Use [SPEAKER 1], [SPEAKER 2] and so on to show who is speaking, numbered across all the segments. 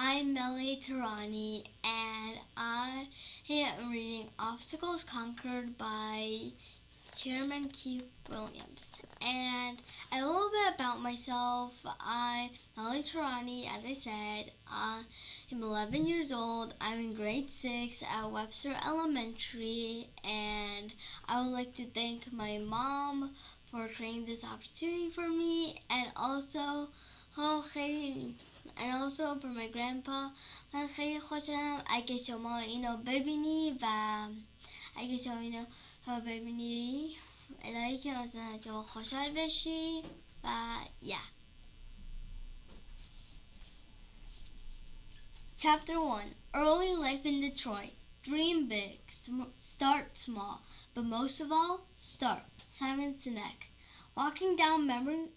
[SPEAKER 1] I'm Melly Tarani, and I am reading Obstacles Conquered by Chairman Keith Williams. And a little bit about myself. I'm Melly Tarani, as I said. I'm 11 years old. I'm in grade 6 at Webster Elementary, and I would like to thank my mom for creating this opportunity for me, and also for my grandpa. من خیلی خوشم اگه شما اینو ببینی و اگه شما اینو ببینی الهی که مثلا شما خوشحال بشی و yeah. Chapter 1. Early Life in Detroit. Dream big, start small, but most of all, start. Simon Sinek. Walking down memory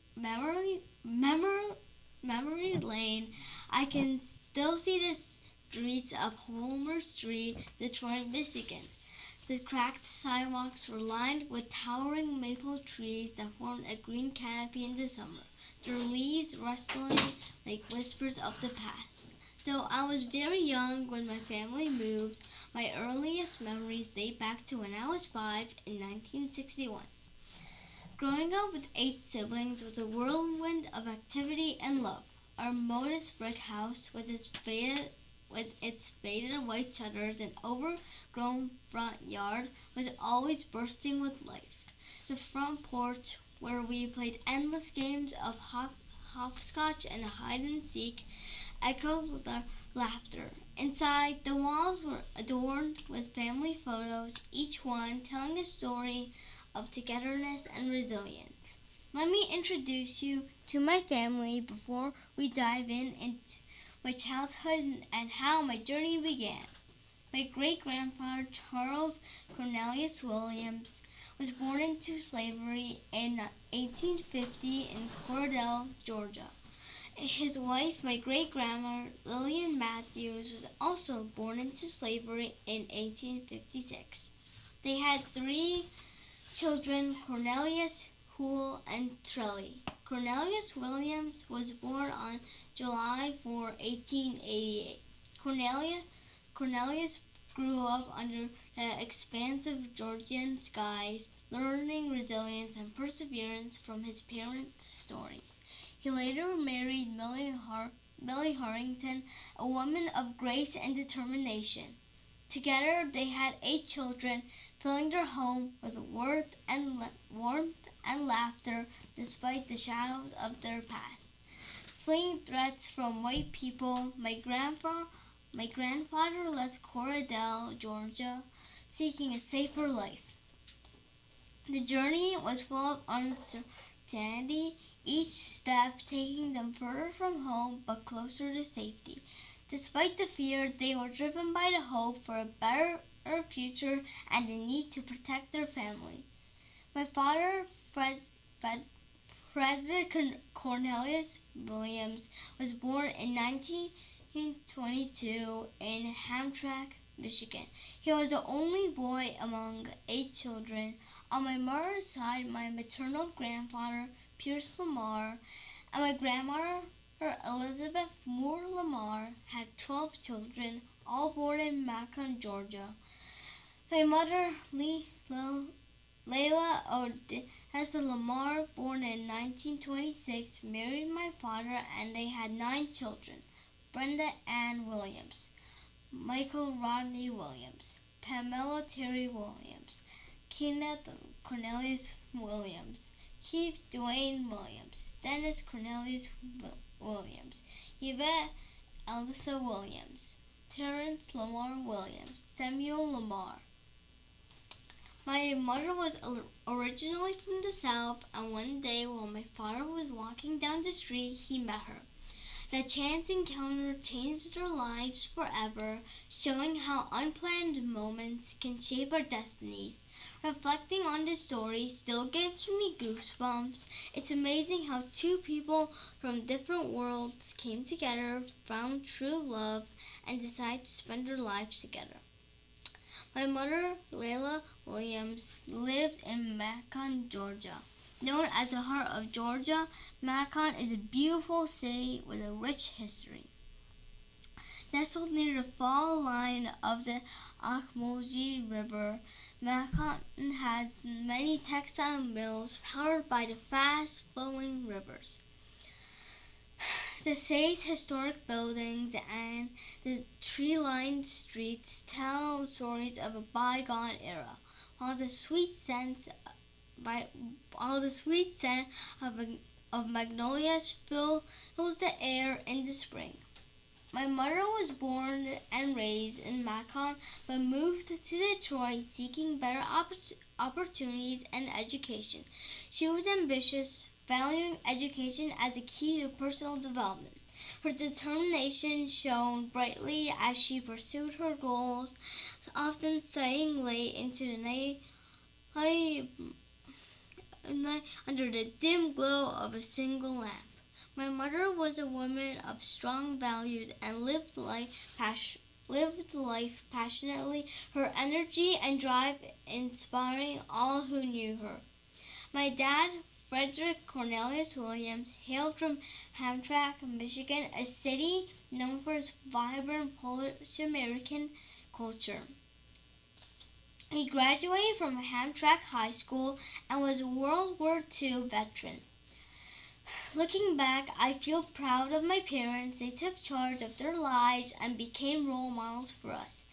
[SPEAKER 1] lane, I can still see the streets of Homer Street, Detroit, Michigan. The cracked sidewalks were lined with towering maple trees that formed a green canopy in the summer, their leaves rustling like whispers of the past. Though I was very young when my family moved, my earliest memories date back to when I was 5 in 1961. Growing up with 8 siblings was a whirlwind of activity and love. Our modest brick house, with its faded white shutters and overgrown front yard, was always bursting with life. The front porch, where we played endless games of hopscotch and hide and seek, echoed with our laughter. Inside, the walls were adorned with family photos, each one telling a story of togetherness and resilience. Let me introduce you to my family before we dive into my childhood and how my journey began. My great-grandfather, Charles Cornelius Williams, was born into slavery in 1850 in Cordell, Georgia. His wife, my great-grandmother, Lillian Matthews, was also born into slavery in 1856. They had 3 children, Cornelius, Hoole, and Trellie. Cornelius Williams was born on July 4, 1888. Cornelius grew up under the expansive Georgian skies, learning resilience and perseverance from his parents' stories. He later married Millie Harrington, a woman of grace and determination. Together they had 8 children, filling their home with warmth and laughter despite the shadows of their past. Fleeing threats from white people, my grandfather left Cordell, Georgia, seeking a safer life. The journey was full of uncertainty, each step taking them further from home but closer to safety. Despite the fear, they were driven by the hope for a better future and the need to protect their family. My father, Frederick Cornelius Williams, was born in 1922 in Hamtramck, Michigan. He was the only boy among 8 children. On my mother's side, my maternal grandfather, Pierce Lamar, and my grandmother, Elizabeth Moore Lamar, had 12 children, all born in Macon, Georgia. My mother, Layla Odessa Lamar, born in 1926, married my father, and they had 9 children: Brenda Ann Williams, Michael Rodney Williams, Pamela Terry Williams, Kenneth Cornelius Williams, Keith Dwayne Williams, Dennis Cornelius Williams, Yvette Alyssa Williams, Terrence Lamar Williams, Samuel Lamar. My mother was originally from the South, and one day while my father was walking down the street, he met her. The chance encounter changed their lives forever, showing how unplanned moments can shape our destinies. Reflecting on this story still gives me goosebumps. It's amazing how 2 people from different worlds came together, found true love, and decided to spend their lives together. My mother, Layla Williams, lived in Macon, Georgia. Known as the heart of Georgia, Macon is a beautiful city with a rich history. Nestled near the fall line of the Ocmulgee River, Macon had many textile mills powered by the fast-flowing rivers. The state's historic buildings and the tree-lined streets tell stories of a bygone era, while the sweet scent of magnolias fills the air in the spring. My mother was born and raised in Macon, but moved to Detroit seeking better opportunities and education. She was ambitious, valuing education as a key to personal development. Her determination shone brightly as she pursued her goals, often studying late into the night under the dim glow of a single lamp. My mother was a woman of strong values and lived life passionately, her energy and drive inspiring all who knew her. My dad, Frederick Cornelius Williams, hailed from Hamtramck, Michigan, a city known for its vibrant Polish American culture. He graduated from Hamtramck High School and was a World War II veteran. Looking back, I feel proud of my parents. They took charge of their lives and became role models for us,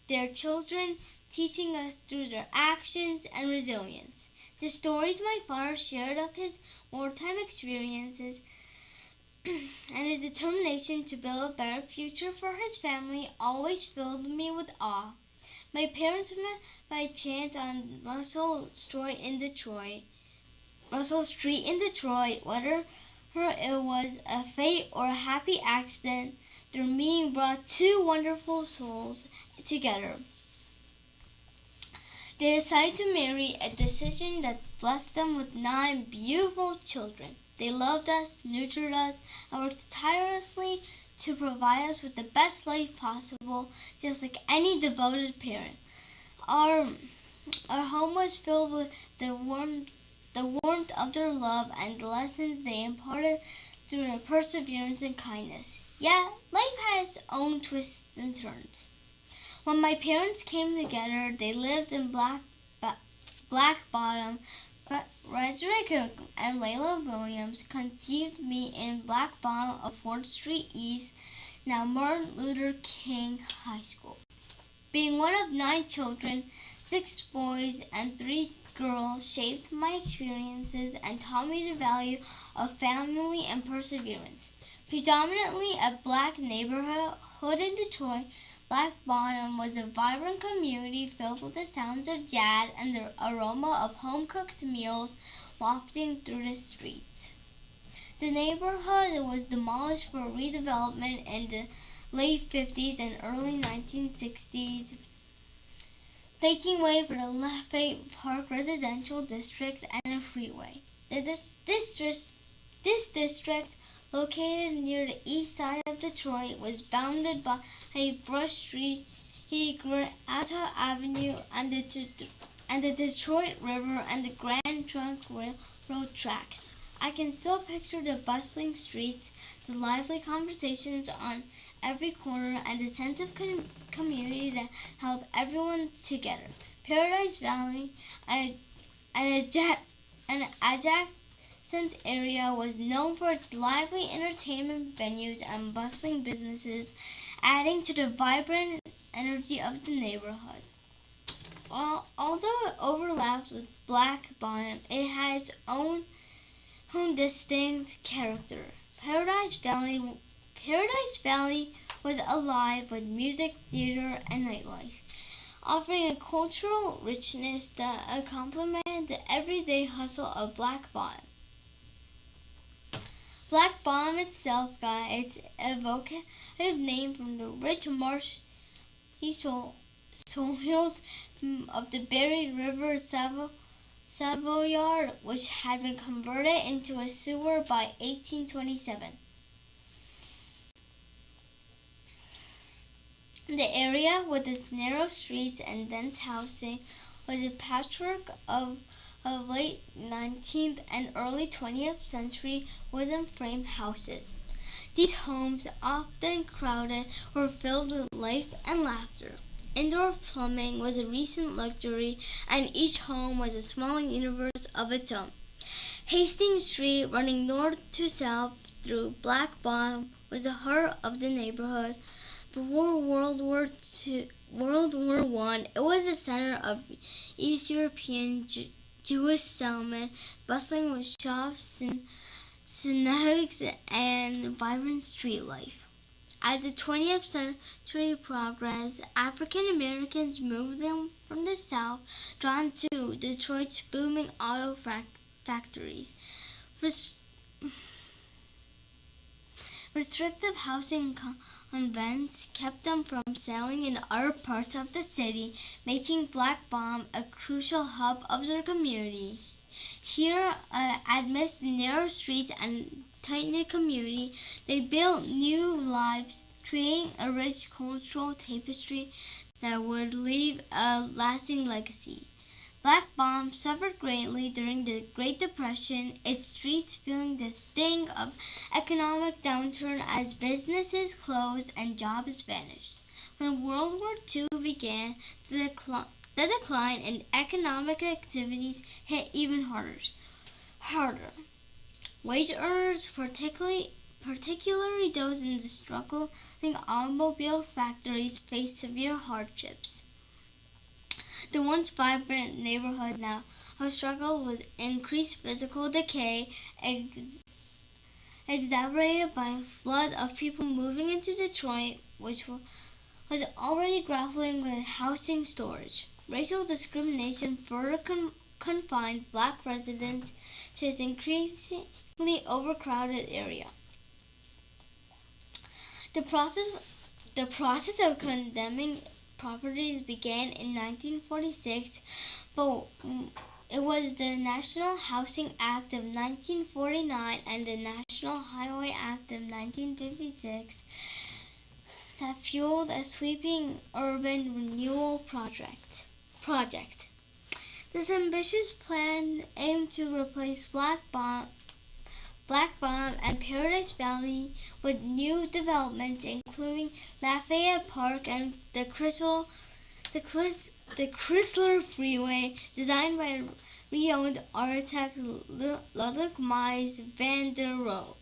[SPEAKER 1] their children, teaching us through their actions and resilience. The stories my father shared of his wartime experiences and his determination to build a better future for his family always filled me with awe. My parents met by chance on Russell Street in Detroit. Whether it was a fate or a happy accident, their meeting brought two wonderful souls together. They decided to marry, a decision that blessed them with 9 beautiful children. They loved us, nurtured us, and worked tirelessly to provide us with the best life possible, just like any devoted parent. Our home was filled with the warmth of their love and the lessons they imparted through their perseverance and kindness. Yet, life had its own twists and turns. When my parents came together, they lived in Black Bottom. Frederick and Layla Williams conceived me in Black Bottom of 4th Street East, now Martin Luther King High School. Being one of 9 children, 6 boys and 3 girls shaped my experiences and taught me the value of family and perseverance. Predominantly a black neighborhood in Detroit, Black Bottom was a vibrant community filled with the sounds of jazz and the aroma of home-cooked meals wafting through the streets. The neighborhood was demolished for redevelopment in the late 50s and early 1960s, making way for the Lafayette Park residential district and a freeway. This district, located near the east side of Detroit, was bounded by Brush Street, Alta Avenue, and the Detroit River and the Grand Trunk Railroad tracks. I can still picture the bustling streets, the lively conversations on every corner, and the sense of community that held everyone together. Paradise Valley, an adjacent area, was known for its lively entertainment venues and bustling businesses, adding to the vibrant energy of the neighborhood. Although it overlaps with Black Bottom, it had its own distinct character. Paradise Valley was alive with music, theater, and nightlife, offering a cultural richness that complemented the everyday hustle of Black Bottom. Black Bottom itself got its evocative name from the rich marshy soils of the buried River Savoyard, which had been converted into a sewer by 1827. The area, with its narrow streets and dense housing, was a patchwork of late 19th and early 20th century wooden frame houses. These homes, often crowded, were filled with life and laughter. Indoor plumbing was a recent luxury, and each home was a small universe of its own. Hastings Street, running north to south through Black Bottom, was the heart of the neighborhood. Before World War One, it was the center of East European Jewish settlement, bustling with shops and synagogues and vibrant street life. As the 20th century progressed, African Americans moved them from the South, drawn to Detroit's booming auto factories. Restrictive housing convents kept them from selling in other parts of the city, making Black Bottom a crucial hub of their community. Here, amidst the narrow streets and tight-knit community, they built new lives, creating a rich cultural tapestry that would leave a lasting legacy. Black Bottom suffered greatly during the Great Depression, its streets feeling the sting of economic downturn as businesses closed and jobs vanished. When World War II began, the decline in economic activities hit even harder. Wage earners, particularly those in the struggling automobile factories, faced severe hardships. The once vibrant neighborhood now struggled with increased physical decay, exacerbated by a flood of people moving into Detroit, which was already grappling with housing shortage. Racial discrimination further confined Black residents to its increasingly overcrowded area. The process of condemning properties began in 1946, but it was the National Housing Act of 1949 and the National Highway Act of 1956 that fueled a sweeping urban renewal project. This ambitious plan aimed to replace Black Bottom and Paradise Valley with new developments including Lafayette Park and the Chrysler Freeway, designed by renowned architect Ludwig Mies van der Rohe.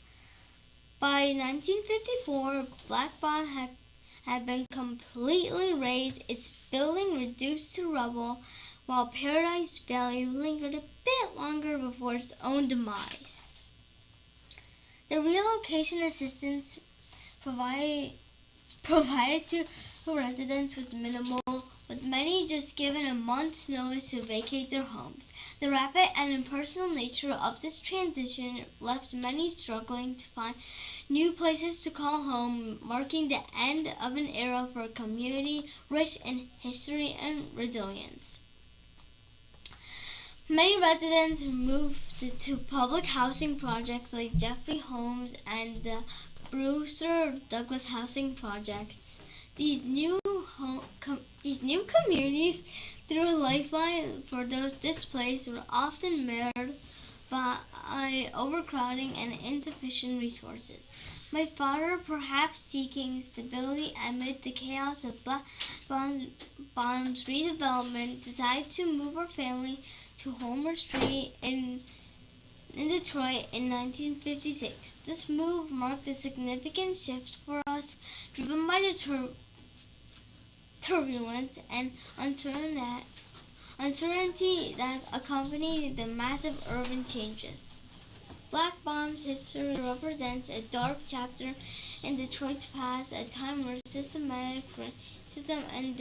[SPEAKER 1] By 1954, Black Bottom had been completely razed, its building reduced to rubble, while Paradise Valley lingered a bit longer before its own demise. The relocation assistance provided to residents was minimal, with many just given a month's notice to vacate their homes. The rapid and impersonal nature of this transition left many struggling to find new places to call home, marking the end of an era for a community rich in history and resilience. Many residents moved to public housing projects like Jeffrey Homes and the Brewster Douglass housing projects. These new communities threw a lifeline for those displaced, were often marred by overcrowding and insufficient resources. My father, perhaps seeking stability amid the chaos of Black Bottom's redevelopment, decided to move our family to Homer Street in Detroit in 1956. This move marked a significant shift for us, driven by the turbulence and uncertainty that accompanied the massive urban changes. Black Bottom's history represents a dark chapter in Detroit's past, a time where systematic racism and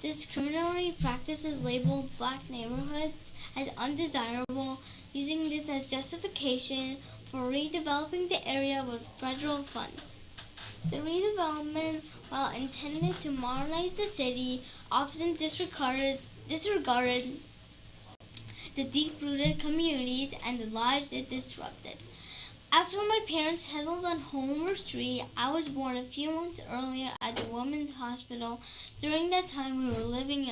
[SPEAKER 1] discriminatory practices labeled Black neighborhoods as undesirable, using this as justification for redeveloping the area with federal funds. The redevelopment, while intended to modernize the city, often disregarded the deep-rooted communities and the lives it disrupted. After my parents settled on Homer Street, I was born a few months earlier at the Women's Hospital. During that time, we were living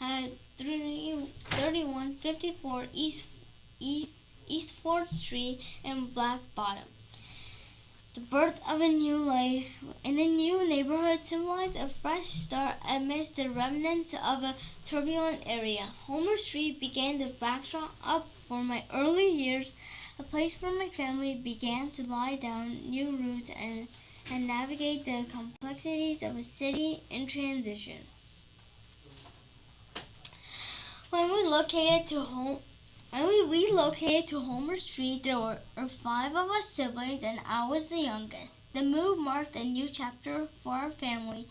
[SPEAKER 1] at 3154 East 4th Street in Black Bottom. The birth of a new life in a new neighborhood symbolized a fresh start amidst the remnants of a turbulent area. Homer Street became the backdrop for my early years, a place where my family began to lie down new roots and navigate the complexities of a city in transition. When we relocated to Homer Street, there were 5 of us siblings, and I was the youngest. The move marked a new chapter for our family,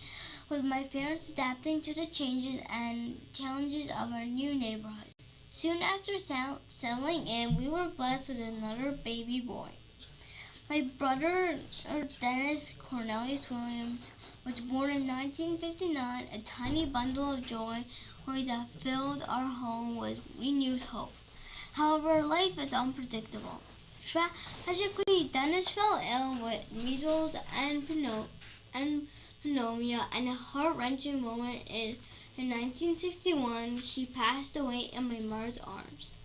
[SPEAKER 1] with my parents adapting to the changes and challenges of our new neighborhood. Soon after settling in, we were blessed with another baby boy. My brother, Dennis Cornelius Williams, was born in 1959, a tiny bundle of joy that filled our home with renewed hope. However, life is unpredictable. Tragically, Dennis fell ill with measles and pneumonia, and a heart-wrenching moment in 1961, he passed away in my mother's arms.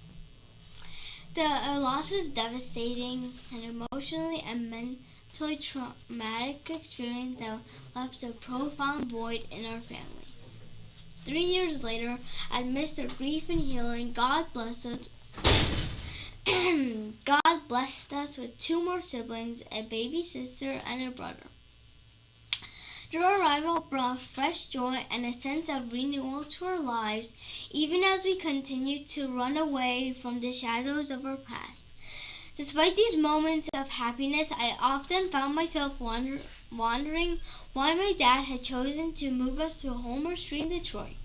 [SPEAKER 1] The loss was devastating, an emotionally and mentally traumatic experience that left a profound void in our family. 3 years later, amidst our grief and healing, God blessed us with 2 more siblings, a baby sister and a brother. Their arrival brought fresh joy and a sense of renewal to our lives, even as we continued to run away from the shadows of our past. Despite these moments of happiness, I often found myself wondering why my dad had chosen to move us to Homer Street in Detroit.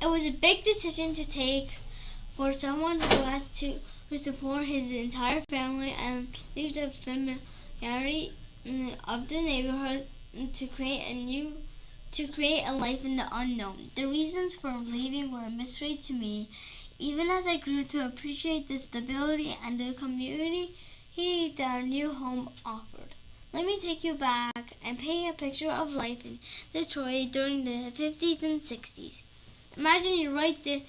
[SPEAKER 1] It was a big decision to take for someone who had to support his entire family and leave the familiarity of the neighborhood to create a life in the unknown. The reasons for leaving were a mystery to me, even as I grew to appreciate the stability and the community that our new home offered. Let me take you back and paint a picture of life in Detroit during the 50s and 60s. Imagine you're right there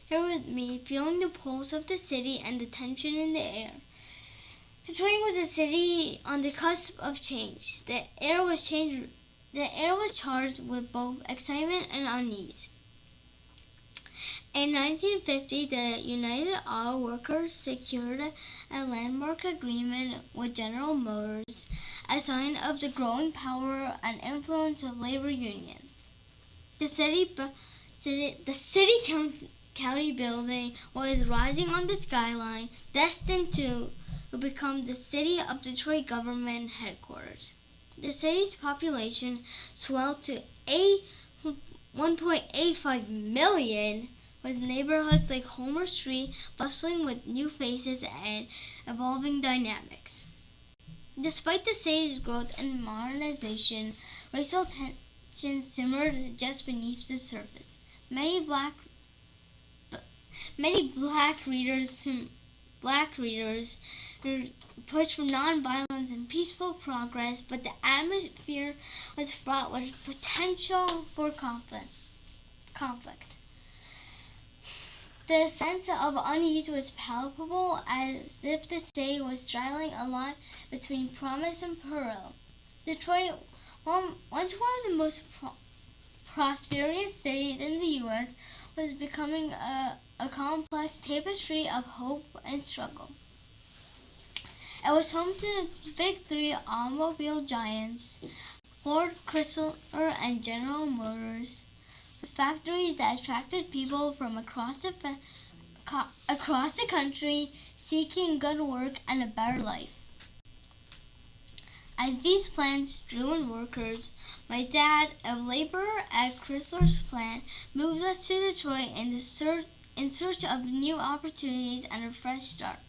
[SPEAKER 1] with me, feeling the pulse of the city and the tension in the air. Detroit was a city on the cusp of change. The air was charged with both excitement and unease. In 1950, the United Auto Workers secured a landmark agreement with General Motors, a sign of the growing power and influence of labor unions. The city county building was rising on the skyline, destined to become the City of Detroit government headquarters. The city's population swelled to 1.85 million, with neighborhoods like Homer Street bustling with new faces and evolving dynamics. Despite the city's growth and modernization, racial tensions simmered just beneath the surface. Many black readers pushed for nonviolence and peaceful progress, but the atmosphere was fraught with potential for conflict. The sense of unease was palpable, as if the city was straddling a line between promise and peril. Detroit, once one of the most prosperous cities in the U.S., was becoming a complex tapestry of hope and struggle. It was home to the big 3 automobile giants, Ford, Chrysler, and General Motors, factories that attracted people from across the country seeking good work and a better life. As these plants drew in workers, my dad, a laborer at Chrysler's plant, moved us to Detroit in search of new opportunities and a fresh start.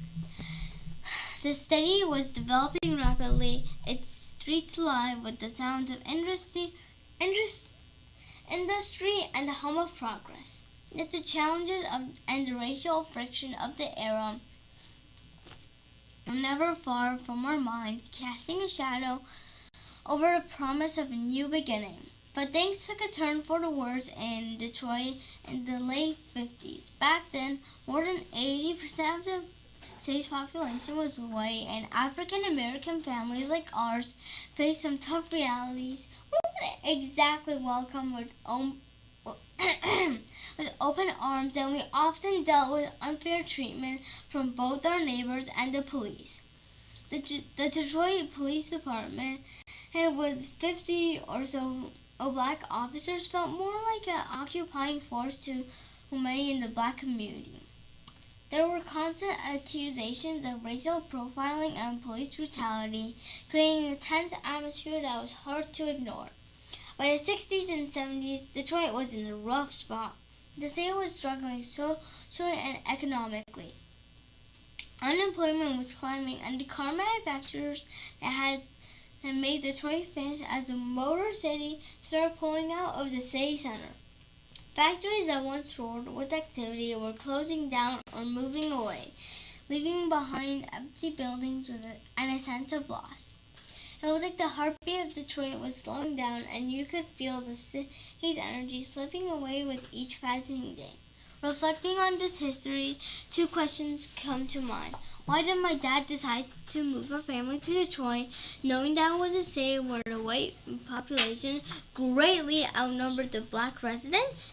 [SPEAKER 1] The city was developing rapidly, its streets alive with the sounds of industry and the hum of progress. Yet the challenges and the racial friction of the era were never far from our minds, casting a shadow over the promise of a new beginning. But things took a turn for the worse in Detroit in the late 50s. Back then, more than 80% of the city's population was white and African American families like ours faced some tough realities, we weren't exactly welcomed with with open arms, and we often dealt with unfair treatment from both our neighbors and the police. The Detroit Police Department, and with 50 or so black officers, felt more like an occupying force to many in the black community. There were constant accusations of racial profiling and police brutality, creating a tense atmosphere that was hard to ignore. By the 60s and 70s, Detroit was in a rough spot. The city was struggling socially and economically. Unemployment was climbing, and the car manufacturers that had made Detroit famous as a motor city started pulling out of the city center. Factories that once roared with activity were closing down or moving away, leaving behind empty buildings and a sense of loss. It was like the heartbeat of Detroit was slowing down, and you could feel the city's energy slipping away with each passing day. Reflecting on this history, two questions come to mind. Why did my dad decide to move our family to Detroit, knowing that was a city where the white population greatly outnumbered the black residents?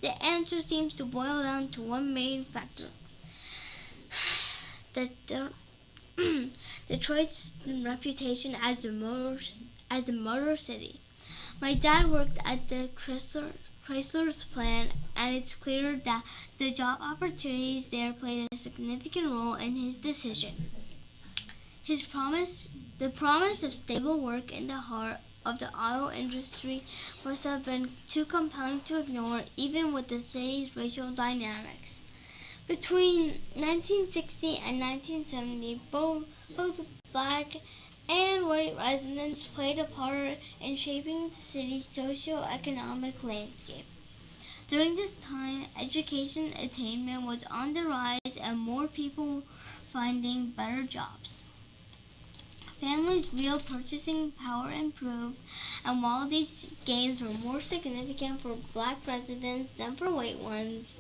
[SPEAKER 1] The answer seems to boil down to one main factor. Detroit's reputation as the motor city. My dad worked at the Chrysler's plant, and it's clear that the job opportunities there played a significant role in his decision. The promise of stable work in the heart of the auto industry must have been too compelling to ignore, even with the city's racial dynamics. Between 1960 and 1970, both black and white residents played a part in shaping the city's socio-economic landscape. During this time, education attainment was on the rise and more people were finding better jobs. Families' real purchasing power improved, and while these gains were more significant for black residents than for white ones,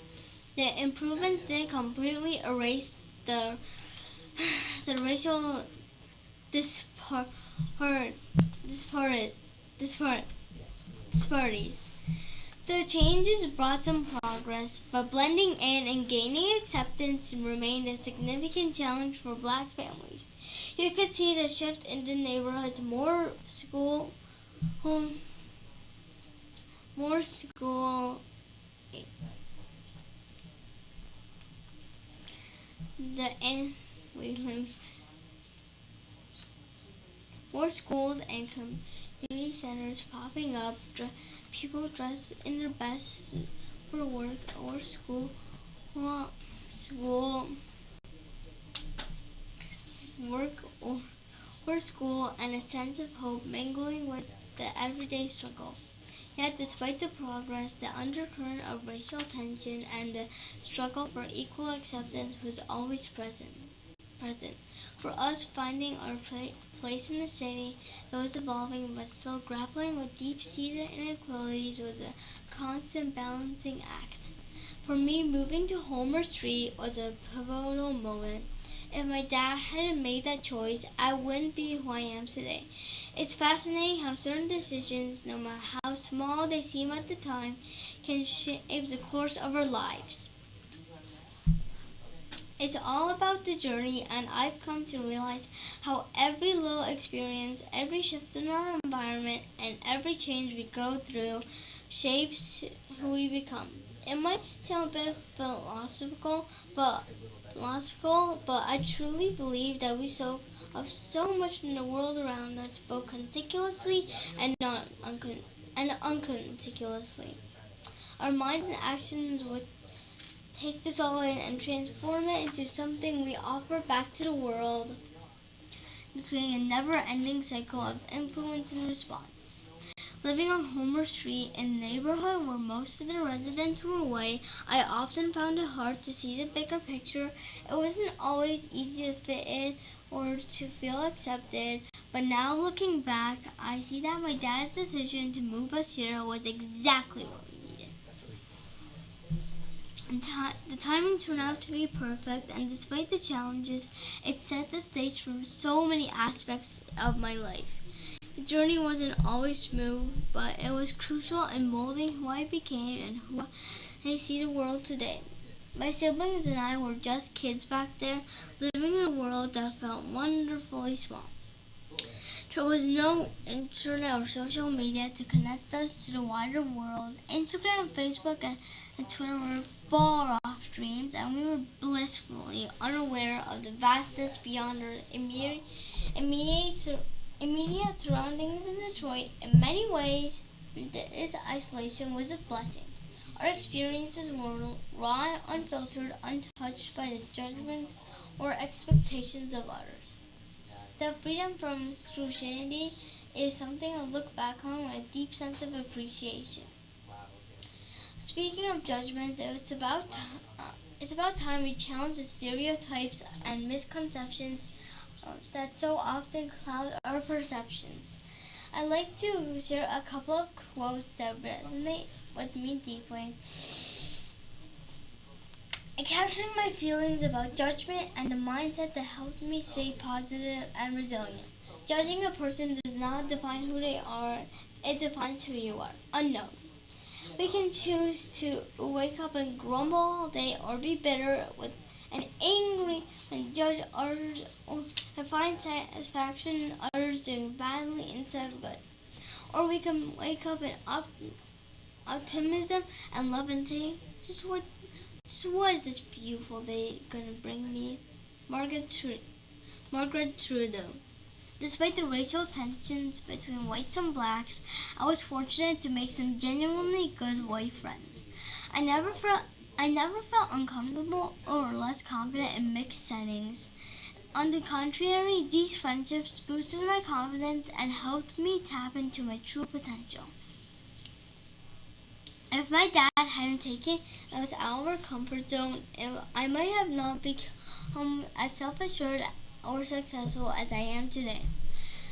[SPEAKER 1] the improvements didn't completely erase the racial disparities. The changes brought some progress, but blending in and gaining acceptance remained a significant challenge for black families. You could see the shift in the neighborhoods: more school, more schools and community centers popping up, people dressed in their best for work or school, work or school, and a sense of hope mingling with the everyday struggle. Yet, despite the progress, the undercurrent of racial tension and the struggle for equal acceptance was always present. For us, finding our place in the city, those evolving but still grappling with deep-seated inequalities was a constant balancing act. For me, moving to Homer Street was a pivotal moment. If my dad hadn't made that choice, I wouldn't be who I am today. It's fascinating how certain decisions, no matter how small they seem at the time, can shape the course of our lives. It's all about the journey, and I've come to realize how every little experience, every shift in our environment, and every change we go through shapes who we become. It might sound a bit philosophical, but I truly believe that we soak up so much in the world around us, both conspicuously and unconspicuously. Our minds and actions would take this all in and transform it into something we offer back to the world, creating a never-ending cycle of influence and response. Living on Homer Street, in a neighborhood where most of the residents were white, I often found it hard to see the bigger picture. It wasn't always easy to fit in or to feel accepted, but now looking back, I see that my dad's decision to move us here was exactly what we needed. and the timing turned out to be perfect, and despite the challenges, it set the stage for so many aspects of my life. The journey wasn't always smooth, but it was crucial in molding who I became and who I see the world today. My siblings and I were just kids back there, living in a world that felt wonderfully small. There was no internet or social media to connect us to the wider world. Instagram, Facebook, and Twitter were far off dreams, and we were blissfully unaware of the vastness beyond our immediate surroundings in Detroit. In many ways, this isolation was a blessing. Our experiences were raw, unfiltered, untouched by the judgments or expectations of others. The freedom from scrutiny is something I look back on with a deep sense of appreciation. Speaking of judgments, it's about time we challenge the stereotypes and misconceptions that so often cloud our perceptions. I'd like to share a couple of quotes that resonate with me deeply, capturing my feelings about judgment and the mindset that helps me stay positive and resilient. Judging a person does not define who they are, it defines who you are. Unknown. We can choose to wake up and grumble all day or be bitter with and angry and judge others and find satisfaction in others doing badly instead of good. Or we can wake up in optimism and love and say, what is this beautiful day gonna bring me? Margaret Trudeau. Despite the racial tensions between whites and blacks, I was fortunate to make some genuinely good white friends. I never felt uncomfortable or less confident in mixed settings. On the contrary, these friendships boosted my confidence and helped me tap into my true potential. If my dad hadn't taken us out of our comfort zone, I might have not become as self-assured or successful as I am today.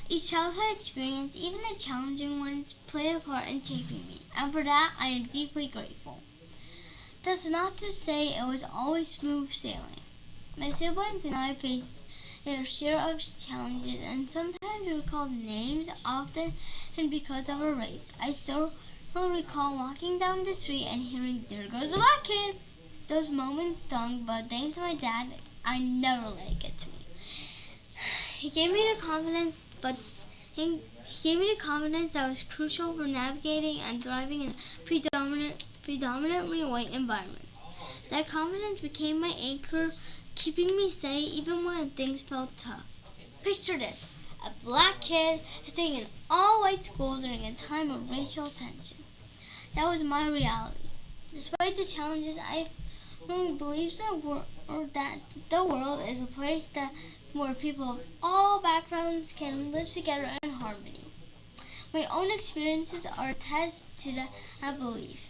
[SPEAKER 1] Each childhood experience, even the challenging ones, played a part in shaping me, and for that I am deeply grateful. That's not to say it was always smooth sailing. My siblings and I faced their share of challenges, and sometimes we were called names, often because of our race. I still recall walking down the street and hearing, "There goes a black kid." Those moments stung, but thanks to my dad, I never let it get to me. He gave me the confidence, that was crucial for navigating and thriving in a predominantly white environment. That confidence became my anchor, keeping me steady even when things felt tough. Picture this: a black kid sitting in all-white school during a time of racial tension. That was my reality. Despite the challenges, I firmly believe that the world is a place where people of all backgrounds can live together in harmony. My own experiences are a test to that belief.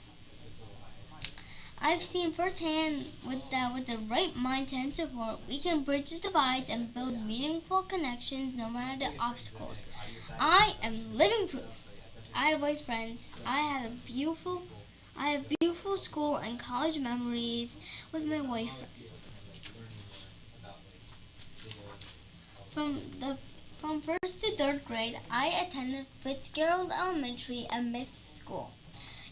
[SPEAKER 1] I've seen firsthand with the right mindset and support, we can bridge the divides and build meaningful connections no matter the obstacles. I am living proof. I have white friends. I have beautiful school and college memories with my white friends. From first to third grade, I attended Fitzgerald Elementary, a mixed school.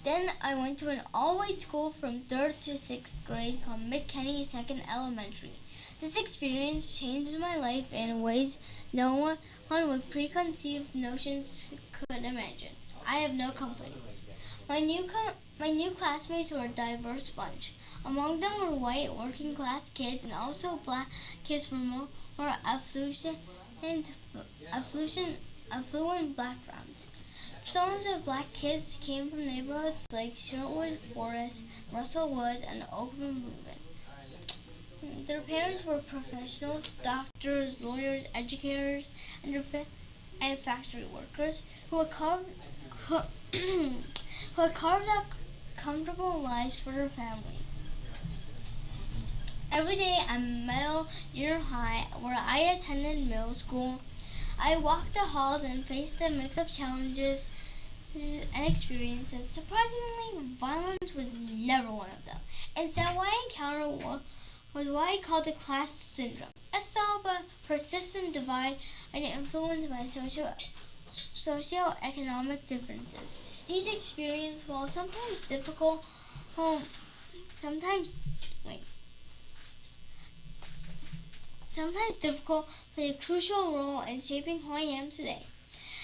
[SPEAKER 1] Then I went to an all-white school from 3rd to 6th grade called McKinney Second Elementary. This experience changed my life in ways no one with preconceived notions could imagine. I have no complaints. My new classmates were a diverse bunch. Among them were white, working-class kids and also black kids from more affluent backgrounds. Some of the black kids came from neighborhoods like Sherwood Forest, Russell Woods, and Oakland Blueman. Their parents were professionals, doctors, lawyers, educators, and factory workers who had carved out comfortable lives for their family. Every day at Meadow Junior High, where I attended middle school, I walked the halls and faced a mix of challenges and experiences. Surprisingly, violence was never one of them. Instead, what I encountered was what I called the class syndrome, a subtle but persistent divide influenced by socioeconomic differences. These experiences, while sometimes difficult, um, sometimes wait, sometimes difficult, play a crucial role in shaping who I am today.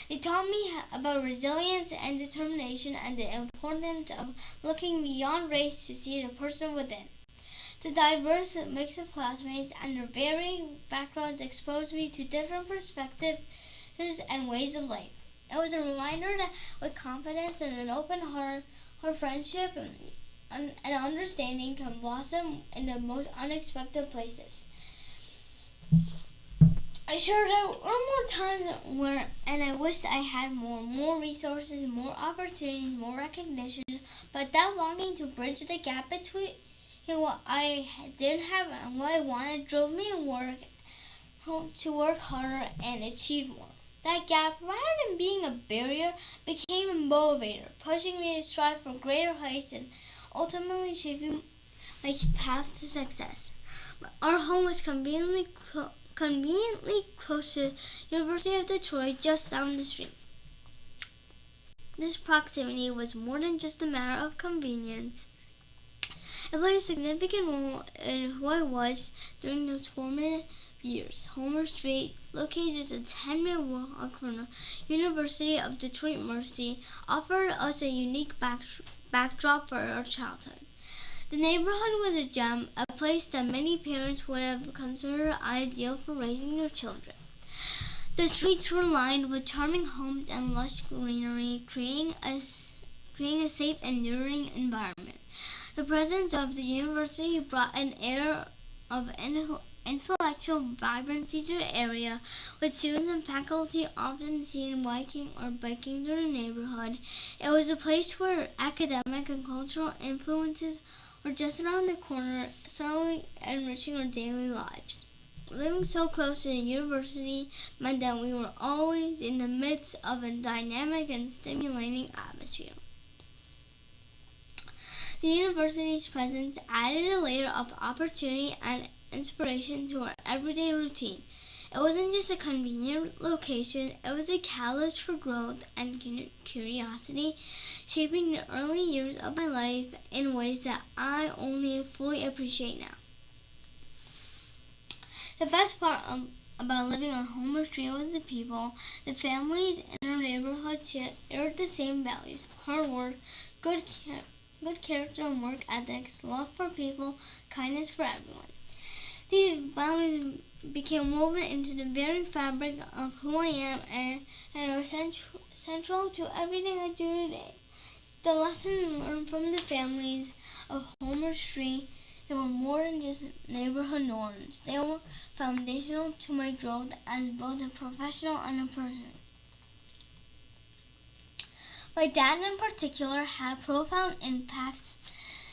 [SPEAKER 1] They taught me about resilience and determination and the importance of looking beyond race to see the person within. The diverse mix of classmates and their varying backgrounds exposed me to different perspectives and ways of life. It was a reminder that with confidence and an open heart, our friendship and understanding can blossom in the most unexpected places. I sure there were more times where, and I wished I had more resources, more opportunities, more recognition, but that longing to bridge the gap between what I didn't have and what I wanted drove me to work harder and achieve more. That gap, rather than being a barrier, became a motivator, pushing me to strive for greater heights and ultimately shaping my path to success. Our home was conveniently close to University of Detroit, just down the street. This proximity was more than just a matter of convenience. It played a significant role in who I was during those formative years. Homer Street, located just a 10-minute walk from the University of Detroit Mercy, offered us a unique backdrop for our childhood. The neighborhood was a gem, a place that many parents would have considered ideal for raising their children. The streets were lined with charming homes and lush greenery, creating a safe and nurturing environment. The presence of the university brought an air of intellectual vibrancy to the area, with students and faculty often seen walking or biking through the neighborhood. It was a place where academic and cultural influences were just around the corner, subtly enriching our daily lives. Living so close to the university meant that we were always in the midst of a dynamic and stimulating atmosphere. The university's presence added a layer of opportunity and inspiration to our everyday routine. It wasn't just a convenient location, it was a catalyst for growth and curiosity, shaping the early years of my life in ways that I only fully appreciate now. The best part about living on Homer Street was the people. The families in our neighborhood shared the same values: hard work, good character and work ethics, love for people, kindness for everyone. These values became woven into the very fabric of who I am and are central to everything I do today. The lessons learned from the families of Homer Street, they were more than just neighborhood norms. They were foundational to my growth as both a professional and a person. My dad in particular had profound impact.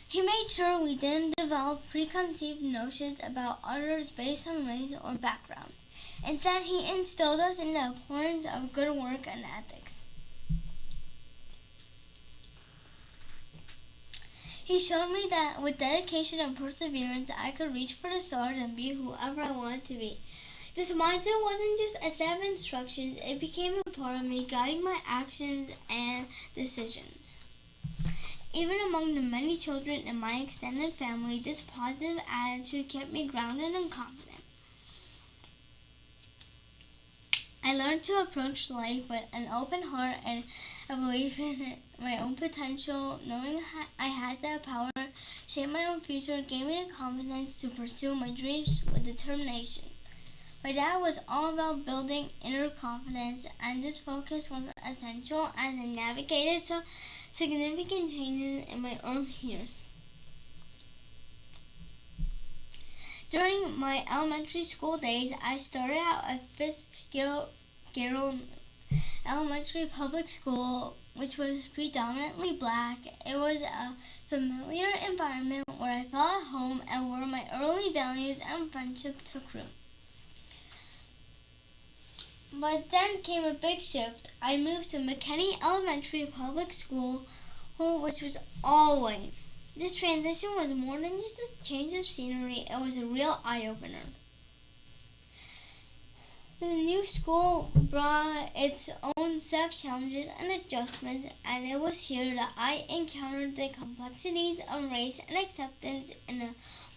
[SPEAKER 1] He made sure we didn't develop preconceived notions about others based on race or background. Instead, he instilled us in the importance of good work and ethics. He showed me that with dedication and perseverance, I could reach for the stars and be whoever I wanted to be. This mindset wasn't just a set of instructions, it became a part of me, guiding my actions and decisions. Even among the many children in my extended family, this positive attitude kept me grounded and confident. I learned to approach life with an open heart and a belief in my own potential. Knowing I had the power to shape my own future gave me the confidence to pursue my dreams with determination. My dad was all about building inner confidence, and this focus was essential as I navigated some significant changes in my early years. During my elementary school days, I started out at Fitzgerald Elementary Public School, which was predominantly black. It was a familiar environment where I felt at home and where my early values and friendship took root. But then came a big shift. I moved to McKinney Elementary Public School, which was all white. This transition was more than just a change of scenery, it was a real eye-opener. The new school brought its own set of challenges and adjustments, and it was here that I encountered the complexities of race and acceptance in a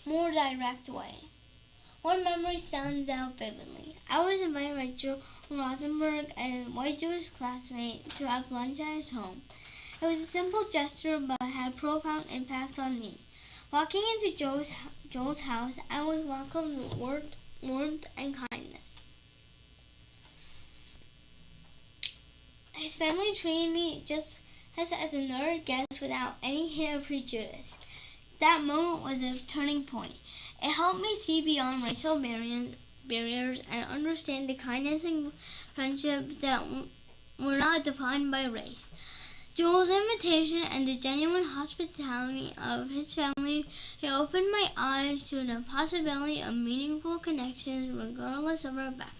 [SPEAKER 1] more direct way. One memory stands out vividly. I was invited by Joe Rosenberg, a white Jewish classmate, to have lunch at his home. It was a simple gesture, but had a profound impact on me. Walking into Joel's house, I was welcomed with warmth and kindness. His family treated me just as another guest without any hint of prejudice. That moment was a turning point. It helped me see beyond racial barriers and understand the kindness and friendship that were not defined by race. Joel's invitation and the genuine hospitality of his family opened my eyes to the possibility of meaningful connections regardless of our background.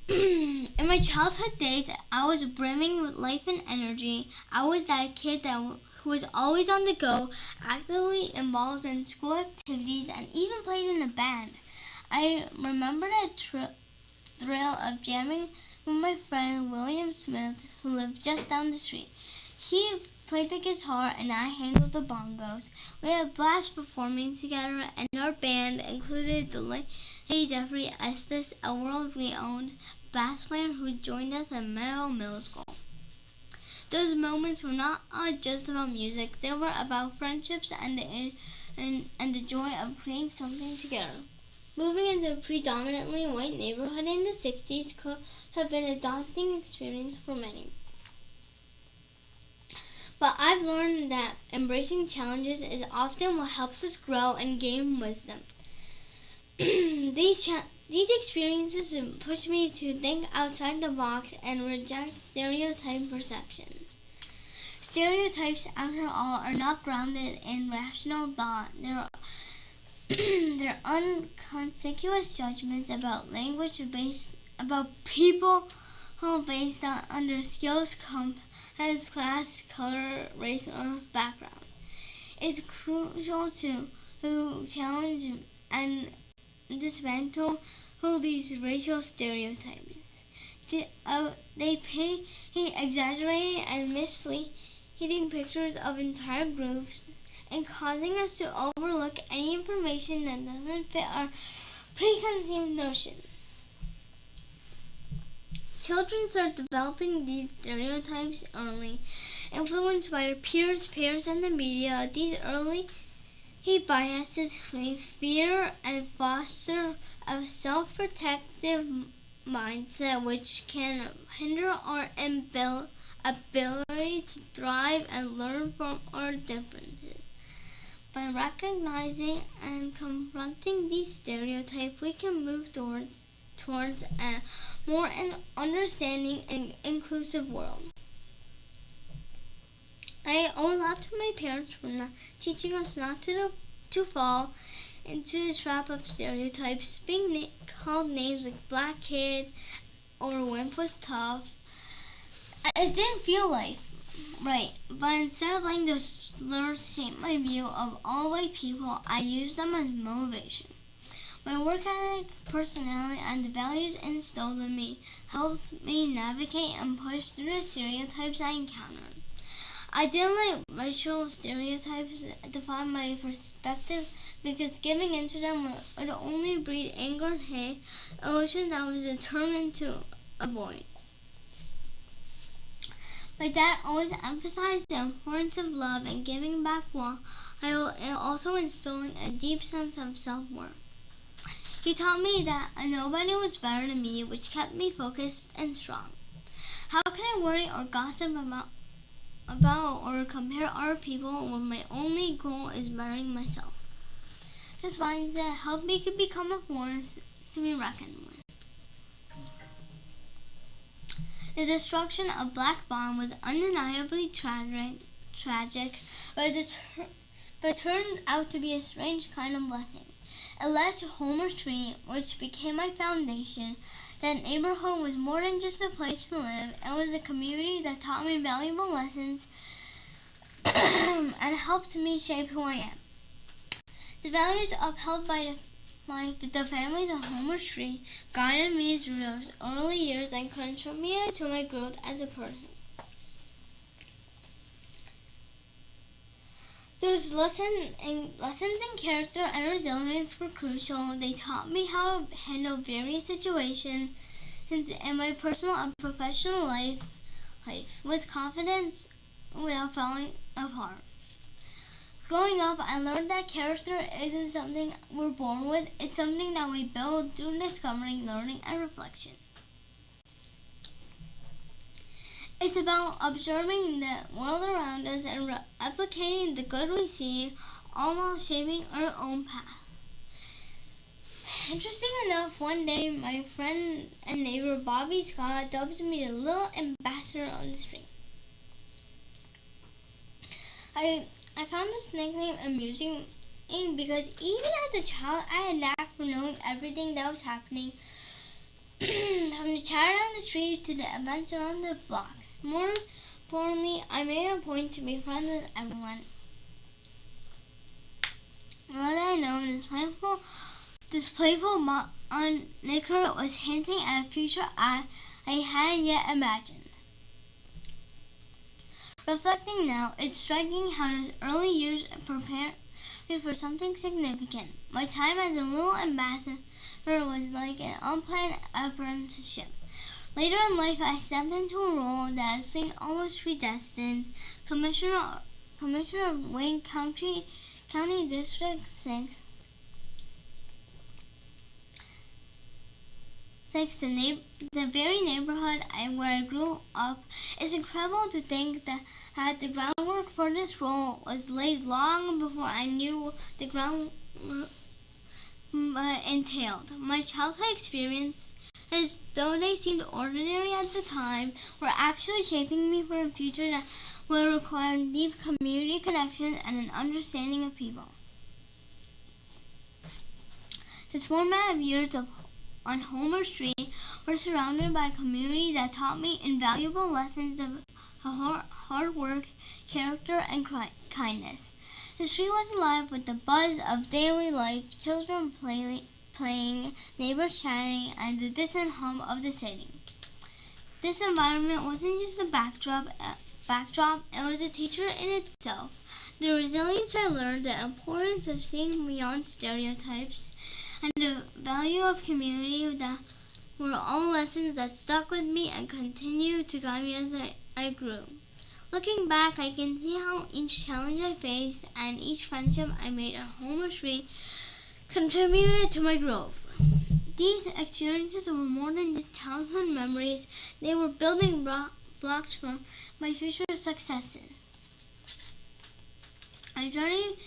[SPEAKER 1] In my childhood days, I was brimming with life and energy. I was that kid who was always on the go, actively involved in school activities, and even played in a band. I remember the thrill of jamming with my friend William Smith, who lived just down the street. He played the guitar and I handled the bongos. We had a blast performing together, and our band included the late Jeffrey Estes, a worldly owned bass player who joined us at Merrill Middle School. Those moments were not just about music, they were about friendships and the joy of creating something together. Moving into a predominantly white neighborhood in the 60s could have been a daunting experience for many. But I've learned that embracing challenges is often what helps us grow and gain wisdom. These experiences push me to think outside the box and reject stereotype perceptions. Stereotypes, after all, are not grounded in rational thought. They're unconspicuous judgments about people based on their skills, competence, class, color, race, or background. It's crucial to challenge and dismantle these racial stereotypes. They paint exaggerated and misleading pictures of entire groups and causing us to overlook any information that doesn't fit our preconceived notion. Children start developing these stereotypes early, influenced by their peers, parents, and the media. These early biases create fear and foster a self-protective mindset which can hinder our ability to thrive and learn from our differences. By recognizing and confronting these stereotypes, we can move towards a more understanding and inclusive world. I owe a lot to my parents for teaching us not to fall into the trap of stereotypes. Being called names like black kid or wimp was tough. It didn't feel right, but instead of letting those slurs shape my view of all white people, I used them as motivation. My work ethic, personality, and the values instilled in me helped me navigate and push through the stereotypes I encountered. I didn't let racial stereotypes define my perspective because giving into them would only breed anger and hate, an emotion that I was determined to avoid. My dad always emphasized the importance of love and giving back while also instilling a deep sense of self-worth. He taught me that nobody was better than me, which kept me focused and strong. How can I worry or gossip about or compare other people when my only goal is bettering myself? This mindset helped me to become a force to be reckoned with. The destruction of Black Bottom was undeniably tragic, but turned out to be a strange kind of blessing. It led to Homer's Tree, which became my foundation. That neighborhood was more than just a place to live. It was a community that taught me valuable lessons and helped me shape who I am. The values upheld by the families of Homer's Tree guided me through those early years and contributed to my growth as a person. Those lessons in character and resilience were crucial. They taught me how to handle various situations in my personal and professional life with confidence without falling apart. Growing up, I learned that character isn't something we're born with. It's something that we build through discovering, learning, and reflection. It's about observing the world around us and replicating the good we see, all while shaping our own path. Interesting enough, one day my friend and neighbor Bobby Scott dubbed me the little ambassador on the street. I found this nickname amusing because even as a child, I had a knack for knowing everything that was happening, from the chatter down the street to the events around the block. More importantly, I made a point to be friends with everyone. Little did I know, this playful moniker was hinting at a future I hadn't yet imagined. Reflecting now, it's striking how those early years prepared me for something significant. My time as a little ambassador was like an unplanned apprenticeship. Later in life, I stepped into a role that seemed almost predestined. Commissioner of Wayne County District 6. The very neighborhood where I grew up. It's incredible to think that the groundwork for this role was laid long before I knew the ground entailed. My childhood experiences, though they seemed ordinary at the time, were actually shaping me for a future that will require deep community connections and an understanding of people. This formative years on Homer's Tree were surrounded by a community that taught me invaluable lessons of hard work, character, and kindness. The street was alive with the buzz of daily life, children playing, neighbors chatting, and the distant hum of the city. This environment wasn't just a backdrop, it was a teacher in itself. The resilience I learned, the importance of seeing beyond stereotypes, and the value of community that were all lessons that stuck with me and continue to guide me as I grew. Looking back, I can see how each challenge I faced and each friendship I made at Homer's Tree contributed to my growth. These experiences were more than just childhood memories. They were building blocks for my future successes. My journey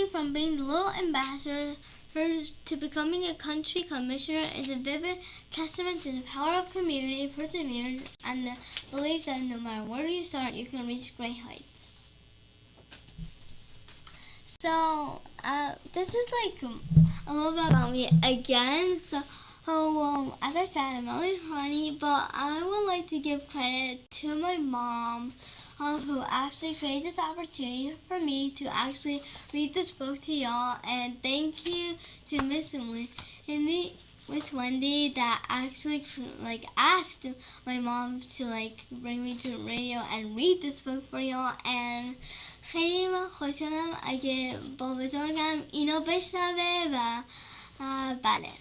[SPEAKER 1] from being the little ambassador to becoming a county commissioner is a vivid testament to the power of community, perseverance, and the belief that no matter where you start, you can reach great heights. So, this is like a little bit about me again. So, as I said, I'm only 20, but I would like to give credit to my mom, who actually created this opportunity for me to actually read this book to y'all. And thank you to Miss Wendy that actually asked my mom to bring me to the radio and read this book for y'all. And خیلی من خوشحالم اگه با بزرگم اینو بشنوه و بله.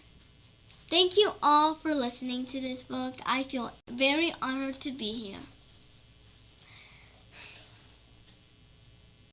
[SPEAKER 1] Thank you all for listening to this book. I feel very honored to be here.